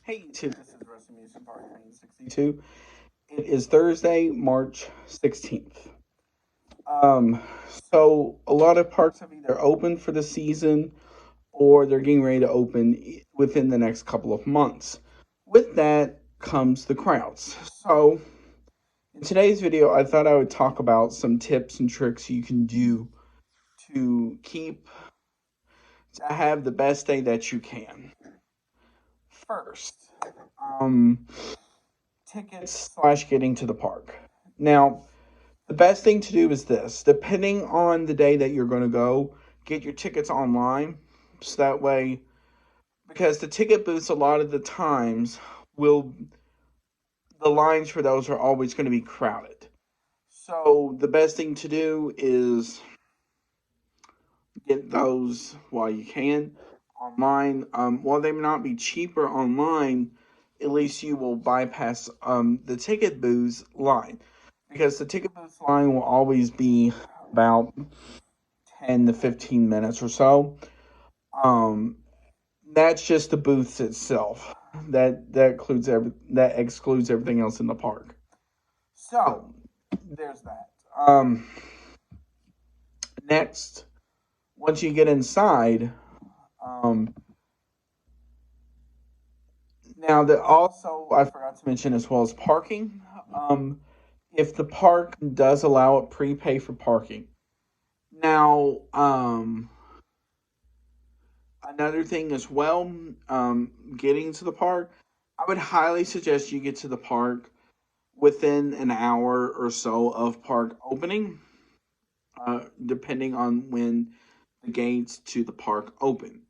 Hey YouTube, this is Amusement Park 62. It is Thursday, March 16th. Um, so a lot of parks have either opened for the season or they're getting ready to open within the next couple of months. With that comes the crowds. So in today's video, I thought I would talk about some tips and tricks you can do to have the best day that you can. First, um, tickets slash getting to the park. Now, the best thing to do is this. Depending on the day that you're going to go, get your tickets online. So that way, because the ticket booths a lot of the times the lines for those are always going to be crowded. So the best thing to do is get those while you can online. While they may not be cheaper online, at least you will bypass the ticket booth line, because the ticket booth line will always be about 10 to 15 minutes or so. Um, that's just the booths itself. That excludes everything else in the park. So there's that. Next, once you get inside, um, now that also I forgot to mention as well as parking. If the park does allow it, prepay for parking. Now, another thing as well, getting to the park, I would highly suggest you get to the park within an hour or so of park opening, depending on when the gates to the park open.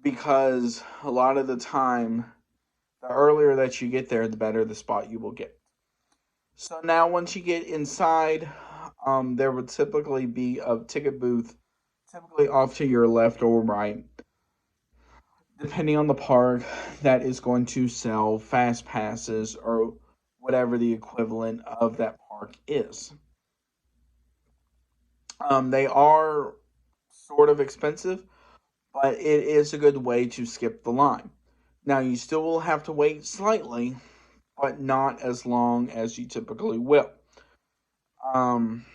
Because a lot of the time, the earlier that you get there, the better the spot you will get. So now, once you get inside, there would typically be a ticket booth, typically off to your left or right, depending on the park, that is going to sell fast passes or whatever the equivalent of that park is. They are sort of expensive, but it is a good way to skip the line. Now, you still will have to wait slightly, but not as long as you typically will. Um,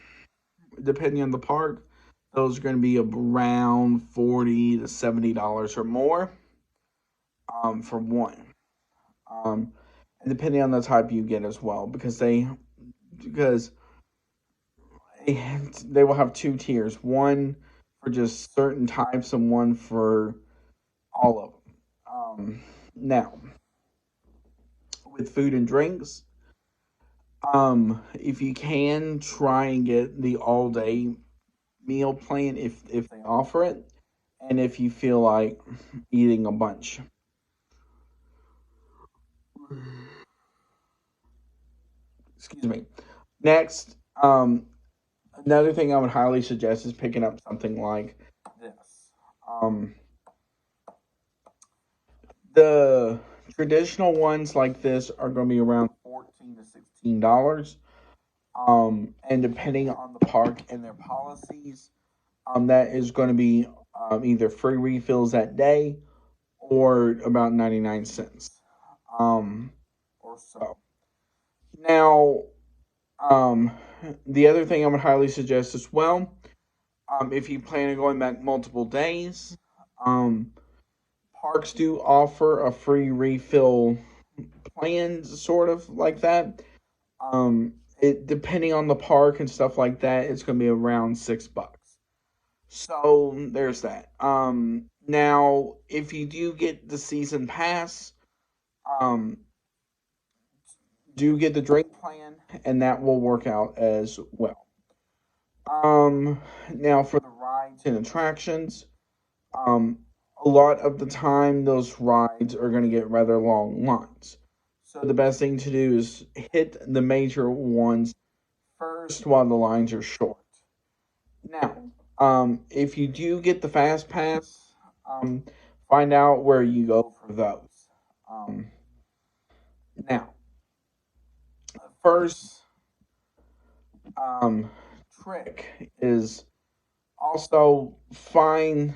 Depending on the park, those are going to be around $40 to $70 or more, for one. And depending on the type you get as well, because because they will have two tiers, one for just certain types and one for all of them. Now, with food and drinks, if you can, try and get the all day meal plan if they offer it, and if you feel like eating a bunch. Excuse me. Next, another thing I would highly suggest is picking up something like this. The traditional ones like this are going to be around $14 to $16. And depending on the park and their policies, that is going to be either free refills that day or about 99 cents, or so. Now, um, the other thing I would highly suggest as well, if you plan on going back multiple days, parks do offer a free refill plan, sort of like that. It depending on the park and stuff like that, it's going to be around $6. So there's that. Now if you do get the season pass, um, do get the drink plan, and that will work out as well. Now for the rides and attractions, um, a lot of the time those rides are going to get rather long lines. So the best thing to do is hit the major ones first while the lines are short. Now, if you do get the fast pass, find out where you go for those. Um, Now, first um, trick is also find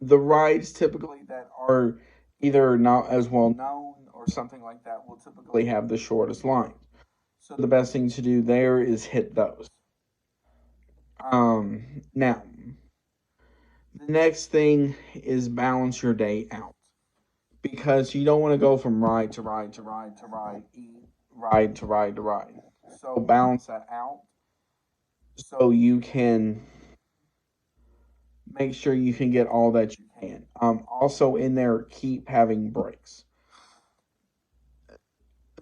the rides typically that are either not as well known or something like that will typically have the shortest lines. So the best thing to do there is hit those. Now, the next thing is balance your day out because you don't want to go from ride to ride to ride to ride, eat, ride to ride to ride. So balance that out so you can make sure you can get all that you can. Also in there, keep having breaks.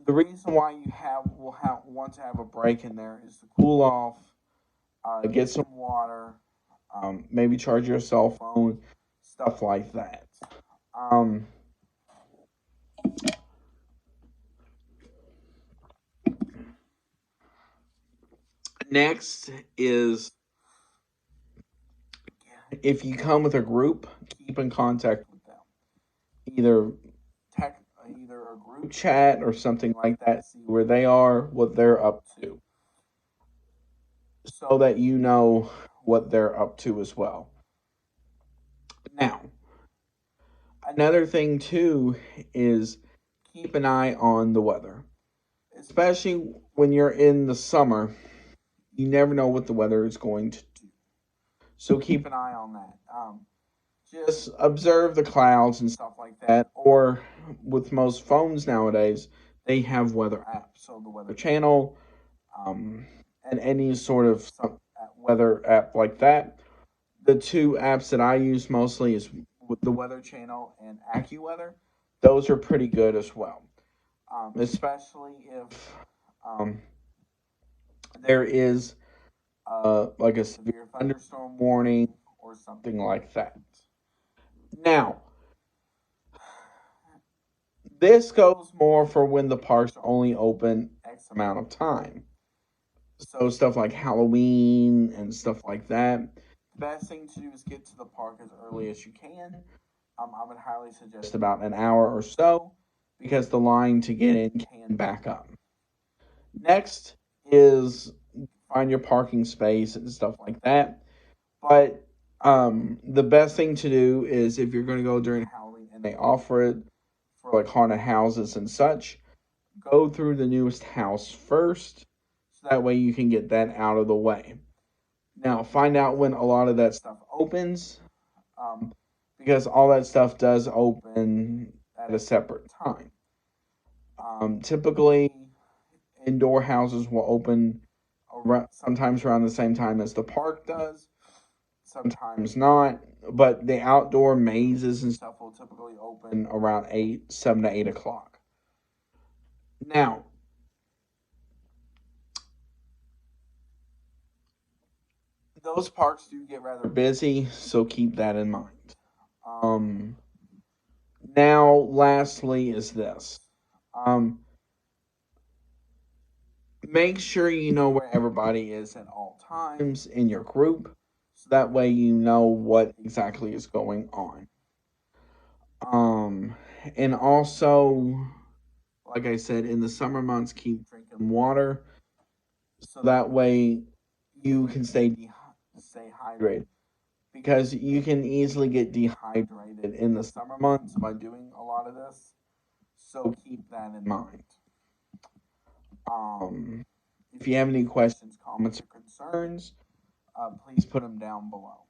The reason why you want to have a break in there is to cool off, get some water, maybe charge your cell phone, stuff like that. Um, Next is if you come with a group, keep in contact with them. Either either a group chat or something like that. See where they are, what they're up to, so that you know what they're up to as well. Now, another thing too is keep an eye on the weather, especially when you're in the summer. You never know what the weather is going to do, so keep an eye on that. Just observe the clouds and stuff like that. Or with most phones nowadays, they have weather apps. So the Weather Channel, um, and any sort of weather app like that. The two apps that I use mostly is with the Weather Channel and AccuWeather. Those are pretty good as well, especially if um, there is like a severe thunderstorm warning or something like that. Now, this goes more for when the parks are only open X amount of time. So stuff like Halloween and stuff like that. The best thing to do is get to the park as early as you can. I would highly suggest about an hour or so because the line to get in can back up. Next is find your parking space and stuff like that. But the best thing to do is if you're going to go during Halloween and they offer it for like haunted houses and such, go through the newest house first, so that way you can get that out of the way. Now, find out when a lot of that stuff opens, um, because all that stuff does open at a separate time. Typically, indoor houses will open sometimes around the same time as the park does, sometimes not. But the outdoor mazes and stuff will typically open around 7 to 8 o'clock. Now, those parks do get rather busy, so keep that in mind. Um, Now, lastly, is this. Um, Make sure you know where everybody is at all times in your group, so that way you know what exactly is going on. Um, and also, like I said, in the summer months, keep drinking water, so that way you can stay hydrated. Because you can easily get dehydrated in the summer months by doing a lot of this. So keep that in mind. Um, if you have any questions, comments, or concerns, please put them down below.